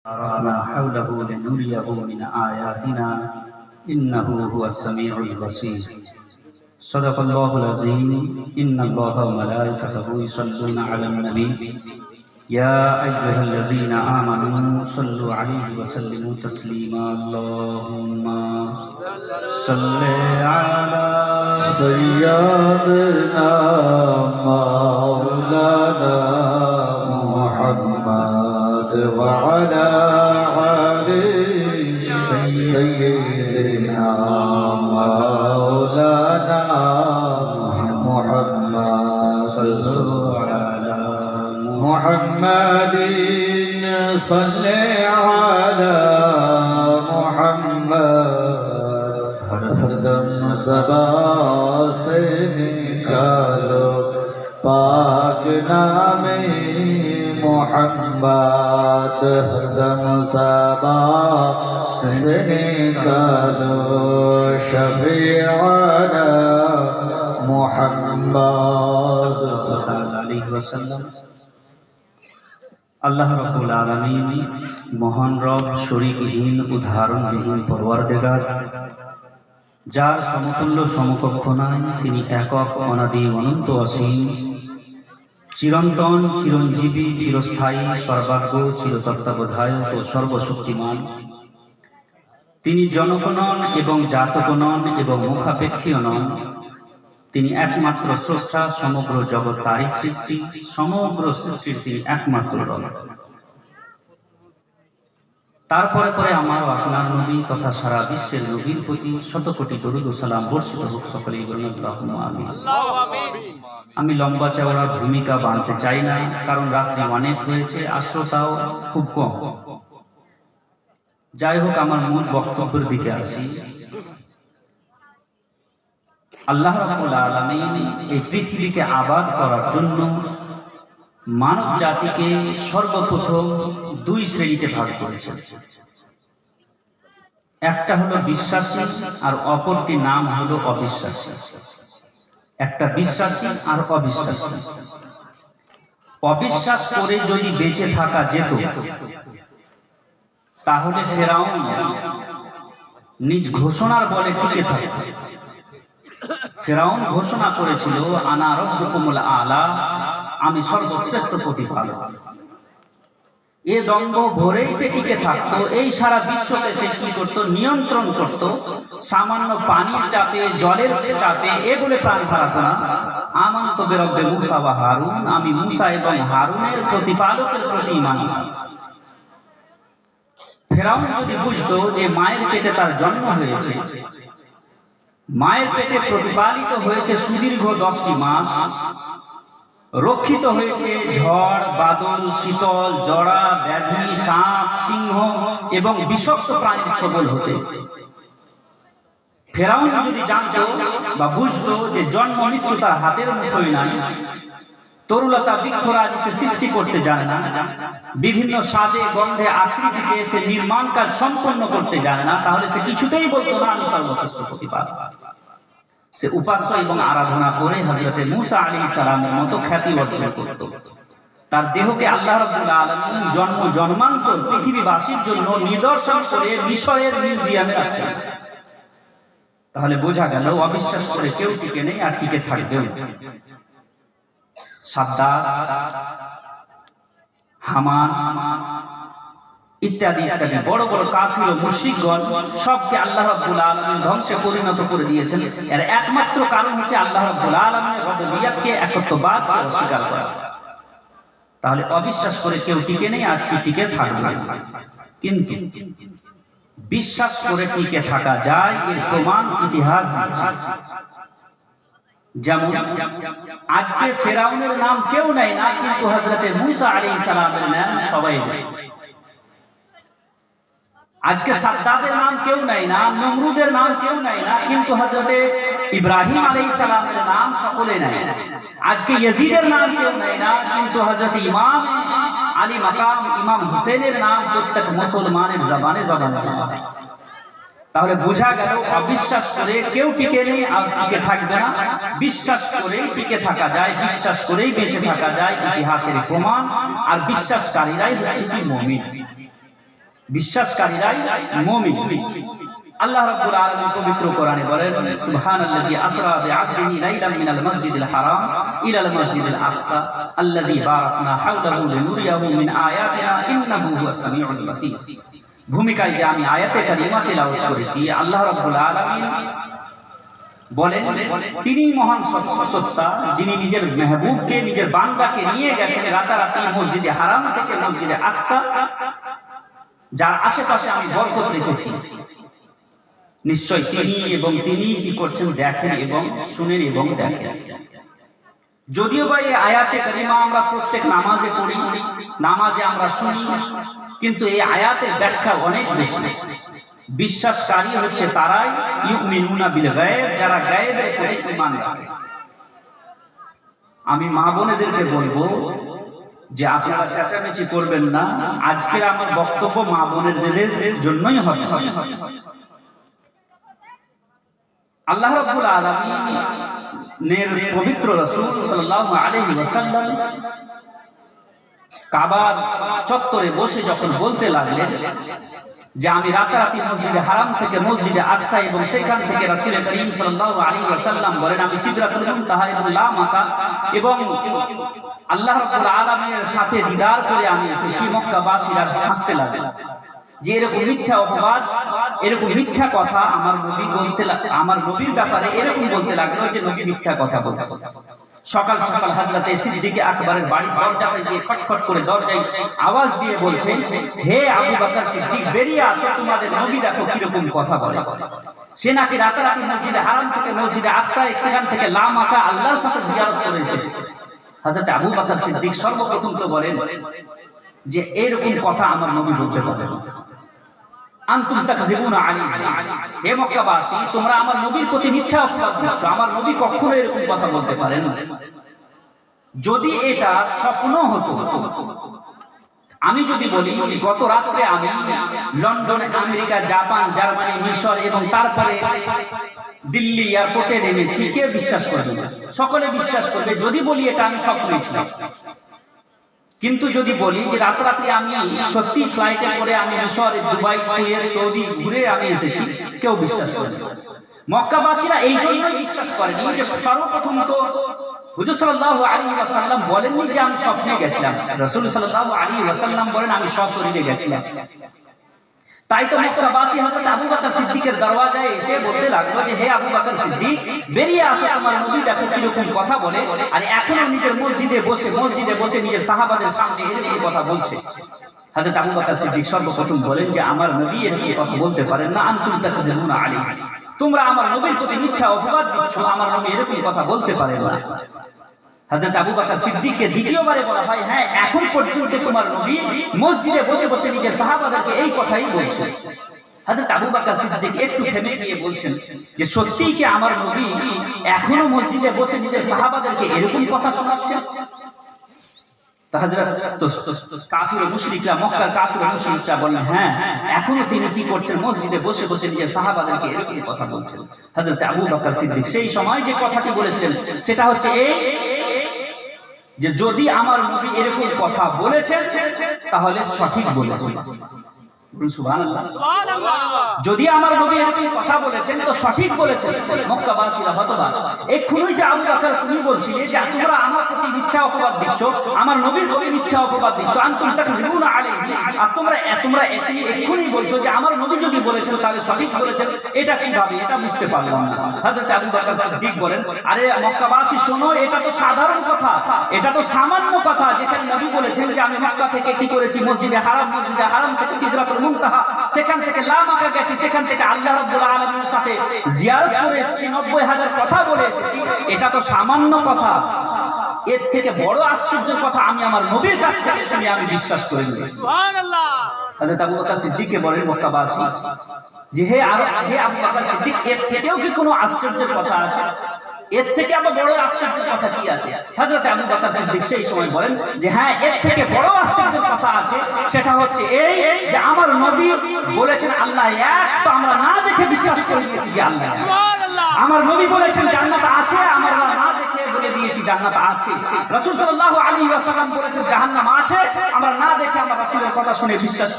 أردنا حوله لنريه من آياتنا إنه هو السميع البصير. صدق الله العظيم. إن الله وملائكته يصلون على النبي يا أيها الذين آمنوا صلوا عليه وسلموا تسليما. اللهم صل على سيدنا مولانا محمد وعلى آل سيدنا مولانا محمد صلوا على محمد صل على محمد हरदम सबास्ते निकालो पाक नामे मोहम्मद हरदम सबास्ते निकालो शफीअना मोहम्मद सल्लल्लाहु अलैहि वसल्लम। আল্লাহ রাব্বুল আলামিন মহান রব, শরীকহীন উদাহরণবিহীন পরওয়ারদিগার, যার সমতুল্য সমকক্ষ নাই, তিনি একক, অনাদি, অনন্ত, অসীম, চিরন্তন, চিরঞ্জীবী, চিরস্থায়ী, সর্বাজ্ঞ, চিরতত্ত্বাবধায়ক ও সর্বশক্তিমান। তিনি জনক নন এবং জাতক নন এবং মুখাপেক্ষীও নন। তিনি একমাত্র স্রষ্টা, সমগ্র জগৎ তারই সৃষ্টি, সমগ্র সৃষ্টির তিনি একমাত্র রব। তারপরে পরে আমার আপনার নবী তথা সারা বিশ্বের নবীর প্রতি শতকোটি দরুদ ও সালাম বর্ষিত হোক। সকলেই বলি আল্লাহুম্মা আমিন। আমি লম্বা চওড়া ভূমিকা বানতে চাই না, কারণ রাত্রি অনেক হয়েছে, আশ্রতাও খুব কম। যাই হোক, আমার মূল বক্তব্যের দিকে আসি। আল্লাহ রাব্বুল আলামিন এই পৃথিবীকে আবাদ করার জন্য মানব জাতিকে সর্বপ্রথম দুই শ্রেণীতে ভাগ করেছেন। একটা হলো বিশ্বাসী আর অপরটির নাম হলো অবিশ্বাসী। একটা বিশ্বাসী আর অবিশ্বাসী। অবিশ্বাস করে যদি বেঁচে থাকা যেত, তাহলে ফেরাউন নিজ ঘোষণার বলে টিকে থাকত। ফেরাউন ঘোষণা করেছিল, আনা রাব্বুকুমুল আলা, আমি সর্বশ্রেষ্ঠ প্রতিপালক। এ দম্ভ ভরেই সে টিকে থাকতো। এই সারা বিশ্বকে সে কি করতো? নিয়ন্ত্রণ করত। সামান্য পানির চাপে, জলের চাপে এগুলো প্রাণ হারাতো না। আমানতু বিরাব্বি মুসা ওয়া হারুন, আমি মুসা এবং হারুনের প্রতিপালকের প্রতি ঈমান আনি। ফেরাউন যদি বুঝতো যে মায়ের পেটে তার জন্ম হয়েছে, মায়ের পেটে প্রতিপালিত হয়েছে সুদীর্ঘ 10টি মাস, রক্ষিত হয়েছে ঝড়, বাদল, শীতল, জড়া, ব্যাধি, সাপ, সিংহ এবং বিষাক্ত প্রাণীর ছোবল হতে, ফেরাউন যদি জানতো বা বুঝতো যে জন্ম মৃত্যু তার হাতের মুঠোয় নাই, তরুলতা বৃক্ষরাজ সে সৃষ্টি করতে জানে না, বিভিন্ন স্বাদে গন্ধে আকৃতিতে সে নির্মাণ কাজ সম্পন্ন করতে জানে না, তাহলে সে কিছুতেই বলতো না আমি সর্বশ্রেষ্ঠ প্রতিপালক। সে উপাস্য এবং আরাধনা করে হযরতে মুসা আলাইহিস সালামের মতো খ্যাতি অর্জন করত। তার দেহকে আল্লাহ রাব্বুল আলামিন জন্ম জন্মান্তর পৃথিবীবাসীর জন্য নিদর্শন করে মিশরের মিউজিয়ামে রাখেন। তাহলে বোঝা গেল অবিশ্বাস করে কেউ টিকে নেই আর টিকে থাকবেও। সাদ্দাত, হামান ইত্যাদি ইত্যাদি বড় বড় কাফির ও মুশরিকগণ সবকে আল্লাহ রাব্বুল আলামিন ধ্বংসে পরিণত করে দিয়েছেন। এর একমাত্র কারণ হচ্ছে আল্লাহ রাব্বুল আলামিনের রব্বিয়াতকে, একত্ববাদকে অস্বীকার করা। তাহলে অবিশ্বাস করে কেউ টিকে নেই আর কি টিকে থাকবে। কিন্তু বিশ্বাস করে টিকে থাকা যায়, এর প্রমাণ ইতিহাস দিচ্ছে। যেমন আজকে ফেরাউনের নাম কেউ নেয় না, কিন্তু হযরতে মুসা আলাইহিস সালামের নাম সবাই নেয়। আজকে সাদ্দাতের নাম কেউ নেয় না, নমরুদের নাম কেউ নেয় না, কিন্তু হযরতে ইব্রাহিম আলাইহিস সালামের নাম সকলে নেয়। আজকে ইয়াজিদের নাম কেউ নেয় না, কিন্তু হযরতে ইমাম আলী মাকাম ইমাম হুসেনের নাম প্রত্যেক মুসলমানের জবানে জবানে হয়। তাহলে বোঝা গেল অবিশ্বাস করে কেউ টিকে নেই আর টিকে থাকবে না। বিশ্বাস করেই টিকে থাকা যায়, বিশ্বাস করেই বেঁচে থাকা যায়, ইতিহাসের প্রমাণ। আর বিশ্বাসকারীরাই হচ্ছে কি মুমিন। বিশ্বাসকারীরাই মুমিন। আল্লাহ রাব্বুল আলামিন পবিত্র কোরআনে বলেন, সুবহানাল্লাযী আসরা বিআবদিহি লাইলাম মিনাল মাসজিদিল হারাম ইলাল মাসজিদিল আকসা আল্লাযী বারাকনা হাওলাহু লিনুরিয়াহু মিন আয়াতিনা ইন্নাহু হুয়াস সামিউল বাসীর। ভূমিকায় যে আমি আয়াতে কারিমা তেলাওয়াত করেছি, আল্লাহ রাব্বুল আলামিন বলেন তিনি মহান সত্তা, যিনি নিজের মেহবুবকে, নিজের বান্দাকে নিয়ে গেছেন রাতারাতি মসজিদে হারাম থেকে মসজিদে আকসা, যার আশেপাশে আমি বরকত রেখেছি। নিশ্চয় তিনি কি করছেন দেখেন এবং শুনেন এবং দেখেন। যদিও বা এই আয়াতে কারিমা আমরা প্রত্যেক নামাজে পড়ি, নামাজে আমরা শুনি, কিন্তু এই আয়াতের ব্যাখ্যা অনেক বেশি। বিশ্বাসকারী হচ্ছে তারাই ইউমিনুনা বিল গায়ব, যারা গায়বের উপরে ঈমান রাখে। আমি মা বোনেদেরকে বলবো যে আপনারা চেঁচামেচি করবেন না। আজকের আমার বক্তব্য মা বোনেদের জন্যই হবে। আল্লাহ রাব্বুল আলামিনের পবিত্র রাসূল সাল্লাল্লাহু আলাইহি ওয়াসাল্লাম কাবার চত্বরে বসে যখন বলতে লাগলেন যে আমি রাতারাতি মসজিদে হারাম থেকে মসজিদে আকসা এবং সেখান থেকে রাসূল করিম সাল্লাল্লাহু আলাইহি ওয়াসাল্লাম বলেন আমি সিদরাতুল মুনতাহা এবং লা মাকা এবং আল্লাহ রাব্বুল আলামিনের সাথে দিদার করে আমি এসেছি, মক্কাবাসীরা হাসতে লাগলো যে এরকম মিথ্যা অপবাদ, এরকম মিথ্যা কথা আমার নবী বলতে, আমার নবীর ব্যাপারে এরকম বলতে লাগলো যে নবী মিথ্যা কথা বলতে। সকাল সকাল হযরতে সিদ্দিক আকবরের বাড়ির দরজাতে গিয়ে খটখট করে দরজায় আওয়াজ দিয়ে বলছে, হে আবু বকর সিদ্দিক বেরিয়ে আসো, তোমাদের নবী দেখো কিরকম কথা বলে। সে নাকি রাতারাতি মসজিদে হারাম থেকে মসজিদে আকসা, সেখান থেকে লা মাকা আল্লাহর সাথে জিয়ারত করেছে। হযরত আবু বকর সিদ্দিক সর্বপ্রথম তো বলেন যে এরকম কথা আমার নবী বলতে পারে না। আনতুম তাকযিবুনা আলাইহি, হে মক্কাবাসী তোমরা আমার নবীর প্রতি মিথ্যা অপবাদ দিচ্ছ, আমার নবী কখনো এরকম কথা বলতে পারেন না। যদি এটা স্বপ্ন হতো, আমি যদি বলি গত রাতে আমি লন্ডন, আমেরিকা, জাপান, জার্মানি, মিশর এবং তারপরে দিল্লি এয়ারপোর্টে নেমেছি, কে বিশ্বাস করবে? সকলে বিশ্বাস করবে যদি বলি এটা আমি স্বপ্নে ছিলাম। কিন্তু যদি বলি যে রাতারাতি আমি সত্যি ফ্লাইটে করে আমি মিশর, দুবাই, কুয়েত, সৌদি ঘুরে আমি এসেছি, কেউ বিশ্বাস করে না। মক্কাবাসীরা এই জন্যই বিশ্বাস করেন যে সর্বপ্রথম তো হুজুর সাল্লাল্লাহু আলাইহি ওয়াসাল্লাম বলেননি যে আমি স্বপ্নে গেছিলাম, রাসূল সাল্লাল্লাহু আলাইহি ওয়াসাল্লাম বলেন আমি সশরীরে গেছিলাম। তাই তো মক্কাবাসী হযরত আবু বকর সিদ্দিকের দরওয়াজায় এসে বলতে লাগলো যে হে আবু বকর সিদ্দিক বেরিয়ে আসো, আমার নবী দেখো কিরকম কথা বলে। আর এখনো নিজের মসজিদে বসে নিজের সাহাবাদের সামনে এরকম কথা বলছে। হযরত আবু বকর সিদ্দিক সর্বপ্রথম বলেন যে আমার নবী এরকম কথা বলতে পারেন না। আনতুম তাকযিবুনা আলাইহি, তোমরা আমার নবীর প্রতি মিথ্যা অপবাদ দিচ্ছ, আমার নবী এরকম কথা বলতে পারেন না। হযরত আবু বকর সিদ্দিককে দ্বিতীয়বারে বলা হয়, হ্যাঁ এখন পর্যন্ত তোমার নবী মসজিদে বসে নিজের সাহাবাদেরকে এই কথাই বলছেন। হযরত আবু বকর সিদ্দিক একটু থেমে গিয়ে বলছেন যে সত্যিই কি আমার নবী এখনো মসজিদে বসে নিজের সাহাবাদেরকে এরকম কথা শোনাচ্ছেন? কাফির ও মুশরিকরা, মক্কার কাফির ও মুশরিকরা বললেন হ্যাঁ এখনো তিনি কি করছেন, মসজিদে বসে নিজের সাহাবাদেরকে এরকম কথা বলছেন। হযরত আবু বকর সিদ্দিক সেই সময় যে কথাটি বলেছিলেন সেটা হচ্ছে এই যে যদি আমার নবী এরকম কথা বলেছেন তাহলে সঠিক বলেছেন। সুবহানাল্লাহ, যদি আমার নবী এরকম কথা বলেছেন তো সঠিক বলেছেন। মক্কাবাসীরা হতবাক। এক্ষুনি যে আবু বকর তুমি বলছিলে যে তোমরা আমার প্রতি মিথ্যা অপবাদ দিচ্ছ, আমার নবীর প্রতি মিথ্যা অপবাদ দিচ্ছ, আনতুম তাকযিবুনা আলাইহি, আর তোমরা এক্ষুনি বলছো যে আমার নবী যদি বলেছেন তাহলে সঠিক বলেছেন, এটা কিভাবে? এটা বুঝতে পারলাম না। হযরত আবু বকর সিদ্দিক বলেন আরে মক্কাবাসী শোনো, এটা তো সাধারণ কথা, এটা তো সামান্য কথা, যেখানে নবী বলেছেন যে আমি মক্কা থেকে কি করেছি, মসজিদে হারাম থেকে সিদরাতুল মুনতাহা, সেখান থেকে লা মাকা গেছি, সেখান থেকে আল্লাহ রাব্বুল আলামিনের সাথে জিয়ারত করে এসেছি, ৯০,০০০ কথা বলে এসেছি, এটা তো সামান্য কথা। এর থেকে বড় আশ্চর্যের কথা আমি আমার নবীর কাছ থেকে শুনে আমি বিশ্বাস করি। সুবহানাল্লাহ। হযরত আবু বকর সিদ্দিককে বলেন মক্কাবাসী যে হে আবু বকর সিদ্দিক, এর থেকেও কি কোনো আশ্চর্যের কথা আছে? এর থেকে আবার বড় আশ্চর্যের কথা কি আছে? হযরত আবু বকর সিদ্দিক সেই সময় বলেন যে হ্যাঁ এর থেকে বড় আশ্চর্যের কথা আছে, সেটা হচ্ছে এই যে আমার নবী বলেছেন আল্লাহ এক, তো আমরা না দেখে বিশ্বাস করে নিয়েছি যে আল্লাহ এক। আমার নবী বলেছেন জান্নাত আছে, আমরা না দেখে বলে দিয়েছি জান্নাত আছে। রাসূল সাল্লাল্লাহু আলাইহি ওয়াসাল্লাম বলেছেন জাহান্নাম আছে, আমরা না দেখে আমরা রাসূলের কথা শুনে বিশ্বাস